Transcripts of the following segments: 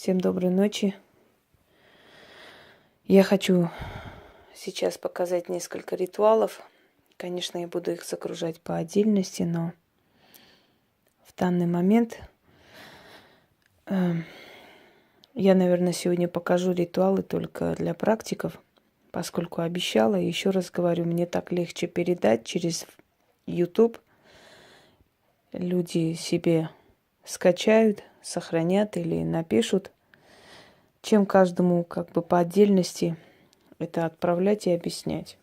Всем доброй ночи. Я хочу сейчас показать несколько ритуалов. Конечно, я буду их загружать по отдельности, но в данный момент я, наверное, сегодня покажу ритуалы только для практиков, поскольку обещала. И еще раз говорю, мне так легче передать через YouTube. Люди себе скачают, сохранят или напишут, чем каждому как бы по отдельности это отправлять и объяснять.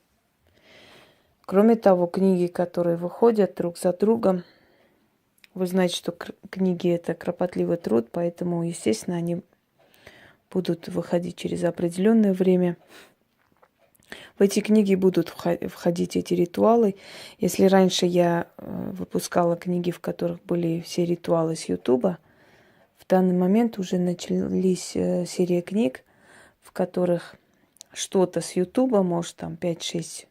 Кроме того, книги, которые выходят друг за другом, вы знаете, что книги – это кропотливый труд, поэтому, естественно, они будут выходить через определенное время. В эти книги будут входить эти ритуалы. Если раньше я выпускала книги, в которых были все ритуалы с Ютуба, в данный момент уже начались серия книг, в которых что-то с Ютуба, может, там 5-6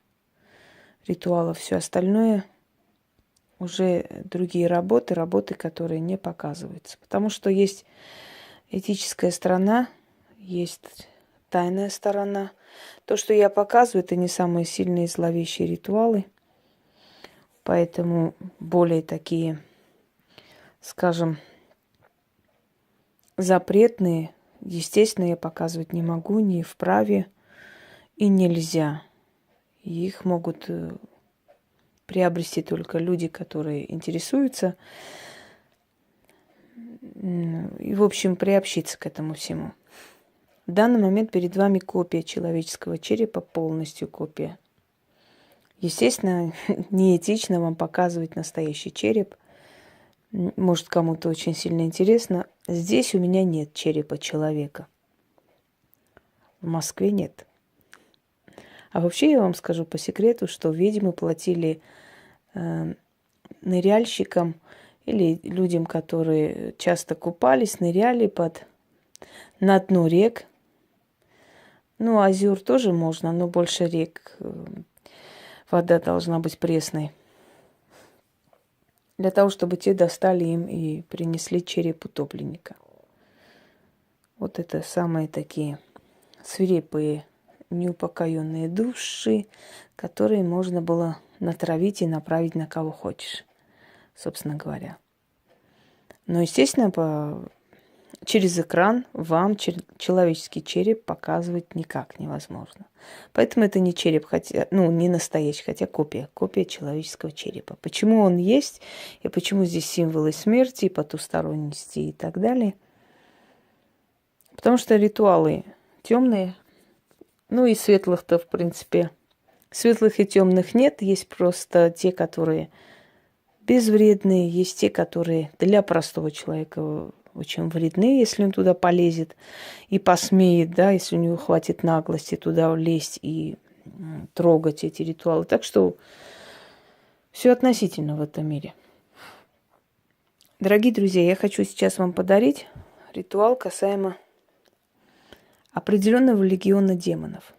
ритуалов, все остальное уже другие работы, которые не показываются. Потому что есть этическая сторона, есть тайная сторона. То, что я показываю, это не самые сильные и зловещие ритуалы. Поэтому более такие, скажем, запретные, естественно, я показывать не могу, не вправе и нельзя. И их могут приобрести только люди, которые интересуются. И, в общем, приобщиться к этому всему. В данный момент перед вами копия человеческого черепа, полностью копия. Естественно, неэтично вам показывать настоящий череп. Может, кому-то очень сильно интересно. Здесь у меня нет черепа человека. В Москве нет. А вообще я вам скажу по секрету, что ведьмы платили ныряльщикам или людям, которые часто купались, ныряли на дно рек. Ну, озер тоже можно, но больше рек. Вода должна быть пресной. Для того, чтобы те достали им и принесли череп утопленника. Вот это самые такие свирепые, неупокоенные души, которые можно было натравить и направить на кого хочешь, собственно говоря. Но, естественно, через экран вам человеческий череп показывать никак невозможно. Поэтому это не череп, не настоящий, хотя копия человеческого черепа. Почему он есть, и почему здесь символы смерти, потусторонности и так далее? Потому что ритуалы темные, ну и светлых-то, в принципе, светлых и темных нет, есть просто те, которые безвредные, есть те, которые для простого человека очень вредны, если он туда полезет и посмеет, да, если у него хватит наглости туда лезть и трогать эти ритуалы. Так что все относительно в этом мире. Дорогие друзья, я хочу сейчас вам подарить ритуал касаемо определенного легиона демонов.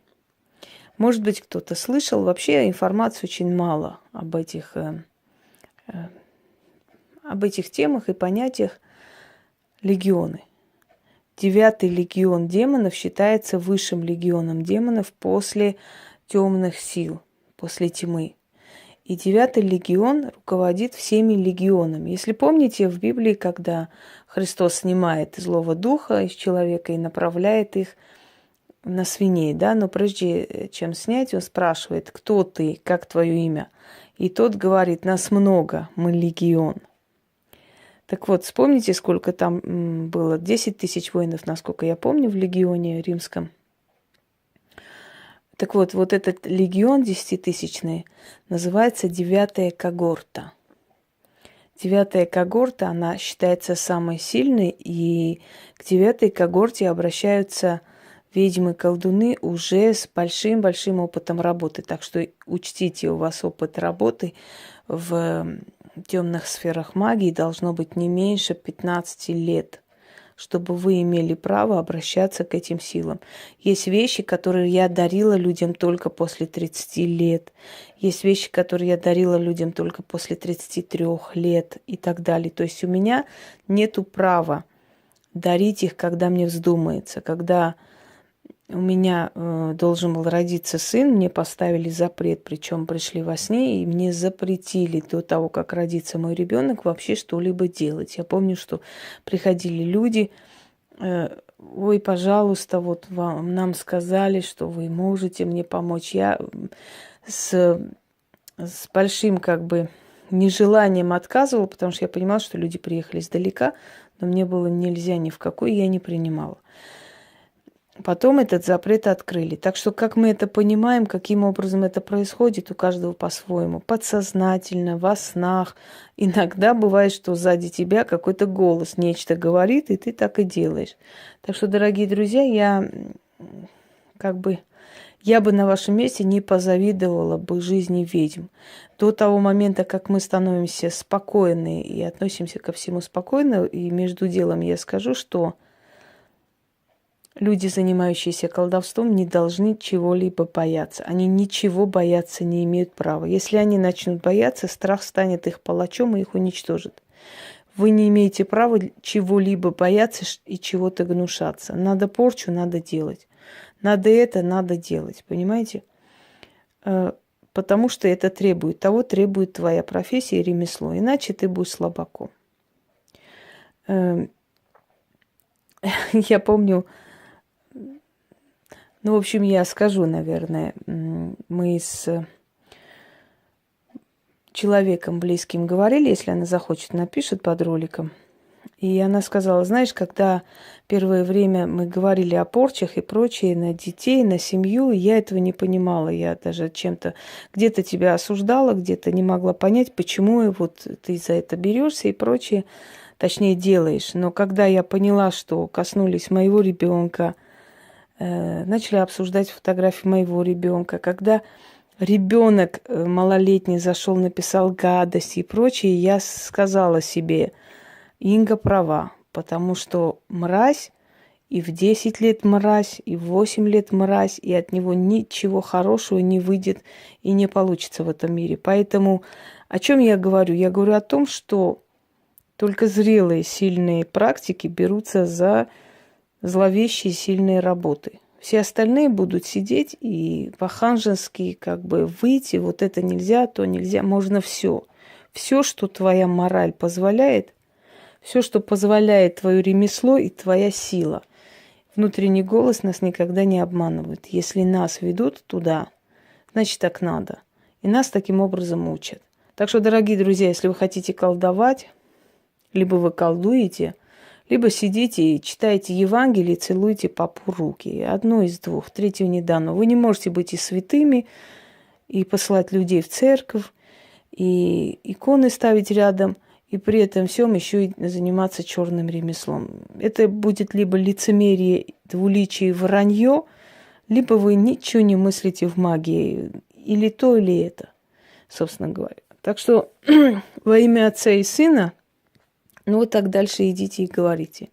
Может быть, кто-то слышал, вообще информации очень мало об этих темах и понятиях. Легионы. 9-й легион демонов считается высшим легионом демонов после темных сил, после тьмы. И 9-й легион руководит всеми легионами. Если помните, в Библии, когда Христос снимает злого духа из человека и направляет их на свиней, да, но прежде чем снять, он спрашивает: кто ты, как твое имя? И тот говорит: нас много, мы легион. Так вот, вспомните, сколько там было? 10 тысяч воинов, насколько я помню, в легионе римском. Так вот, вот этот легион 10-тысячный называется 9-я когорта. 9-я когорта, она считается самой сильной, и к 9-й когорте обращаются ведьмы-колдуны уже с большим-большим опытом работы. Так что учтите, у вас опыт работы в темных сферах магии должно быть не меньше 15 лет, чтобы вы имели право обращаться к этим силам. Есть вещи, которые я дарила людям только после 30 лет. Есть вещи, которые я дарила людям только после 33 лет и так далее. То есть у меня нету права дарить их, когда мне вздумается. Когда у меня должен был родиться сын, мне поставили запрет, причем пришли во сне, и мне запретили до того, как родится мой ребенок, вообще что-либо делать. Я помню, что приходили люди, ой, пожалуйста, вот нам сказали, что вы можете мне помочь. Я с большим как бы нежеланием отказывала, потому что я понимала, что люди приехали издалека, но мне было нельзя ни в какой, я не принимала. Потом этот запрет открыли. Так что, как мы это понимаем, каким образом это происходит, у каждого по-своему. Подсознательно, во снах. Иногда бывает, что сзади тебя какой-то голос нечто говорит, и ты так и делаешь. Так что, дорогие друзья, я бы на вашем месте не позавидовала бы жизни ведьм. До того момента, как мы становимся спокойны и относимся ко всему спокойно, и между делом я скажу, что люди, занимающиеся колдовством, не должны чего-либо бояться. Они ничего бояться не имеют права. Если они начнут бояться, страх станет их палачом и их уничтожит. Вы не имеете права чего-либо бояться и чего-то гнушаться. Надо порчу, надо делать. Надо делать, понимаете? Потому что это требует твоя профессия и ремесло. Иначе ты будешь слабаком. Я помню, в общем, я скажу, наверное, мы с человеком близким говорили, если она захочет, напишет под роликом. И она сказала, знаешь, когда первое время мы говорили о порчах и прочее на детей, на семью, я этого не понимала. Я даже чем-то где-то тебя осуждала, где-то не могла понять, почему вот ты за это берешься и прочее, точнее делаешь. Но когда я поняла, что коснулись моего ребенка, начали обсуждать фотографии моего ребенка, когда ребенок малолетний зашел, написал гадости и прочее, я сказала себе, Инга права, потому что мразь и в 10 лет мразь, и в 8 лет мразь, и от него ничего хорошего не выйдет и не получится в этом мире. Поэтому о чем я говорю? Я говорю о том, что только зрелые, сильные практики берутся за зловещие, сильные работы. Все остальные будут сидеть и по-ханжески как бы выйти, вот это нельзя, то нельзя, можно все. Все, что твоя мораль позволяет, все, что позволяет твое ремесло и твоя сила. Внутренний голос нас никогда не обманывает. Если нас ведут туда, значит так надо. И нас таким образом учат. Так что, дорогие друзья, если вы хотите колдовать, либо вы колдуете, либо сидите и читаете Евангелие и целуете папу руки. Одно из двух, третьего не дано. Вы не можете быть и святыми, и посылать людей в церковь, и иконы ставить рядом, и при этом всем еще и заниматься черным ремеслом. Это будет либо лицемерие, двуличие, вранье, либо вы ничего не мыслите в магии, или то, или это, собственно говоря. Так что во имя Отца и Сына, ну вот так дальше идите и говорите.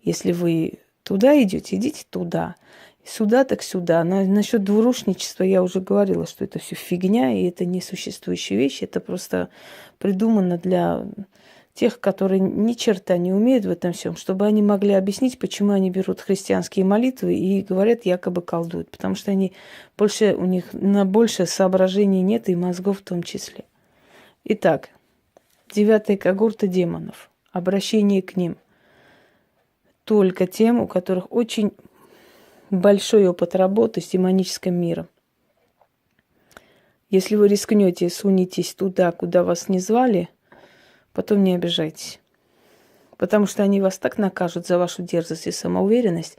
Если вы туда идете, идите туда. Сюда так сюда. Насчет двурушничества я уже говорила, что это все фигня, и это несуществующие вещи. Это просто придумано для тех, которые ни черта не умеют в этом всем, чтобы они могли объяснить, почему они берут христианские молитвы и говорят, якобы колдуют. Потому что у них на больше соображений нет, и мозгов в том числе. Итак, 9-я когорта демонов. Обращение к ним. Только тем, у которых очень большой опыт работы с демоническим миром. Если вы рискнете и сунетесь туда, куда вас не звали, потом не обижайтесь. Потому что они вас так накажут за вашу дерзость и самоуверенность,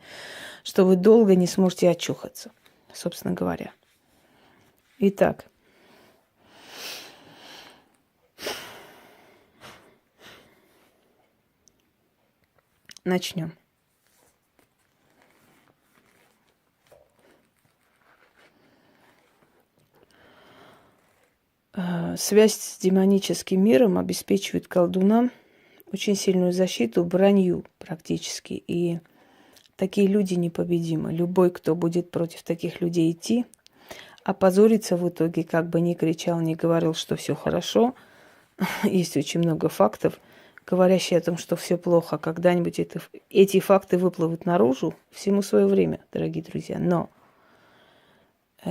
что вы долго не сможете очухаться, собственно говоря. Итак. Начнем. Связь с демоническим миром обеспечивает колдунам очень сильную защиту, бронью практически. И такие люди непобедимы. Любой, кто будет против таких людей идти, опозорится в итоге, как бы ни кричал, ни говорил, что все хорошо. Есть очень много фактов, говорящие о том, что все плохо, когда-нибудь эти факты выплывут наружу, всему свое время, дорогие друзья. Но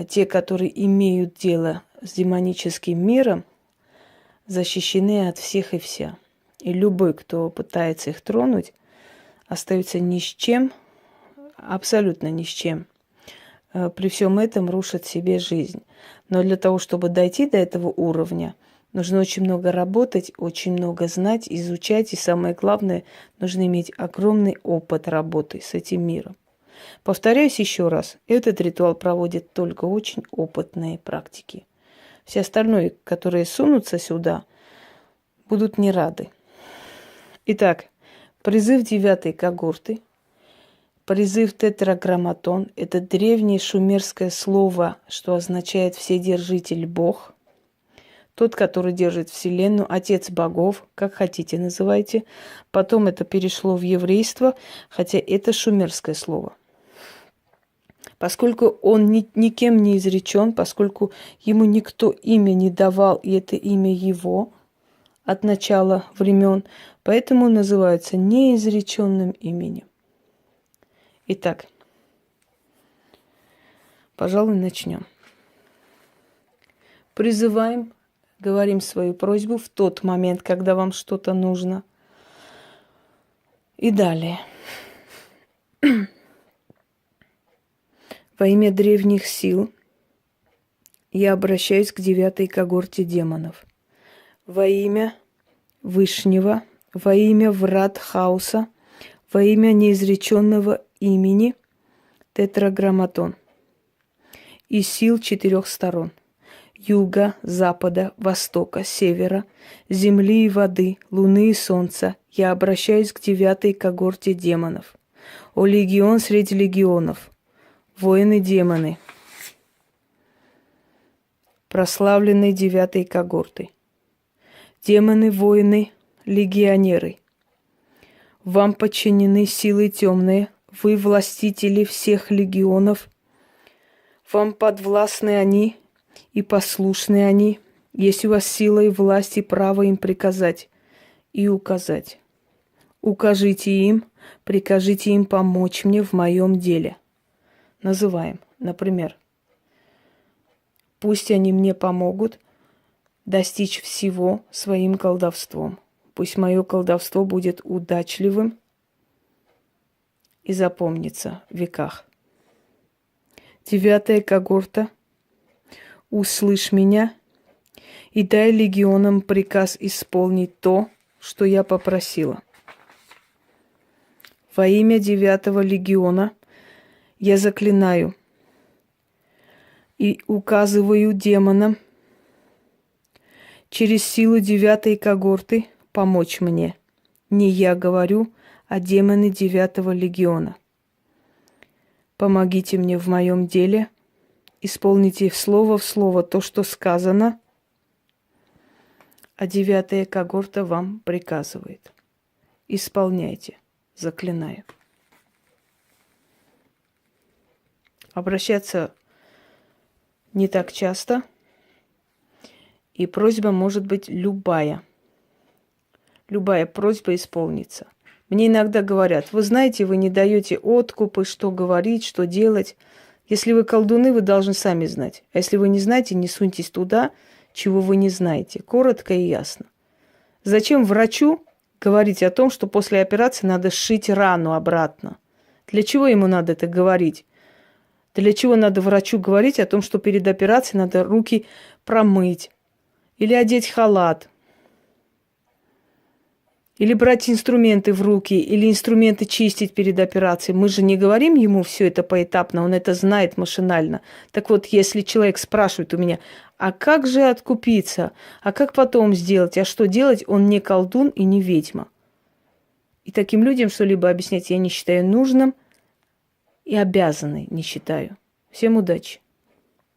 те, которые имеют дело с демоническим миром, защищены от всех и вся. И любой, кто пытается их тронуть, остается ни с чем, абсолютно ни с чем. При всем этом рушит себе жизнь. Но для того, чтобы дойти до этого уровня, нужно очень много работать, очень много знать, изучать. И самое главное, нужно иметь огромный опыт работы с этим миром. Повторяюсь еще раз, этот ритуал проводят только очень опытные практики. Все остальные, которые сунутся сюда, будут не рады. Итак, призыв 9-й когорты. Призыв тетраграмматон – это древнее шумерское слово, что означает «вседержитель Бог», тот, который держит Вселенную, Отец богов, как хотите называйте. Потом это перешло в еврейство, хотя это шумерское слово. Поскольку он никем не изречен, поскольку ему никто имя не давал, и это имя его от начала времен, поэтому называется неизреченным именем. Итак, пожалуй, начнем. Призываем, говорим свою просьбу в тот момент, когда вам что-то нужно. И далее. Во имя древних сил я обращаюсь к 9-й когорте демонов. Во имя Вышнего, во имя врат хаоса, во имя неизреченного имени тетраграмматон и сил 4 сторон: юга, запада, востока, севера, земли и воды, луны и солнца, я обращаюсь к 9-й когорте демонов. О легион среди легионов, воины-демоны, прославленные 9-й когорты, демоны-воины, легионеры, вам подчинены силы темные, вы властители всех легионов, вам подвластны они и послушны они, есть у вас сила и власть и право им приказать и указать. Укажите им, прикажите им помочь мне в моем деле. Называем, например, пусть они мне помогут достичь всего своим колдовством. Пусть мое колдовство будет удачливым и запомнится в веках. 9-я когорта, услышь меня и дай легионам приказ исполнить то, что я попросила. Во имя 9-го легиона я заклинаю и указываю демонам через силу 9-й когорты помочь мне. Не я говорю, а демоны 9-го легиона. Помогите мне в моем деле, исполните слово в слово то, что сказано, а 9-я когорта вам приказывает. Исполняйте, заклинаю. Обращаться не так часто, и просьба может быть любая. Любая просьба исполнится. Мне иногда говорят: вы знаете, вы не даете откупы, что говорить, что делать. Если вы колдуны, вы должны сами знать. А если вы не знаете, не суньтесь туда, чего вы не знаете. Коротко и ясно. Зачем врачу говорить о том, что после операции надо сшить рану обратно? Для чего ему надо это говорить? Для чего надо врачу говорить о том, что перед операцией надо руки промыть? Или одеть халат? Или брать инструменты в руки, или инструменты чистить перед операцией. Мы же не говорим ему все это поэтапно, он это знает машинально. Так вот, если человек спрашивает у меня: а как же откупиться? А как потом сделать? А что делать? Он не колдун и не ведьма. И таким людям что-либо объяснять я не считаю нужным и обязанной не считаю. Всем удачи!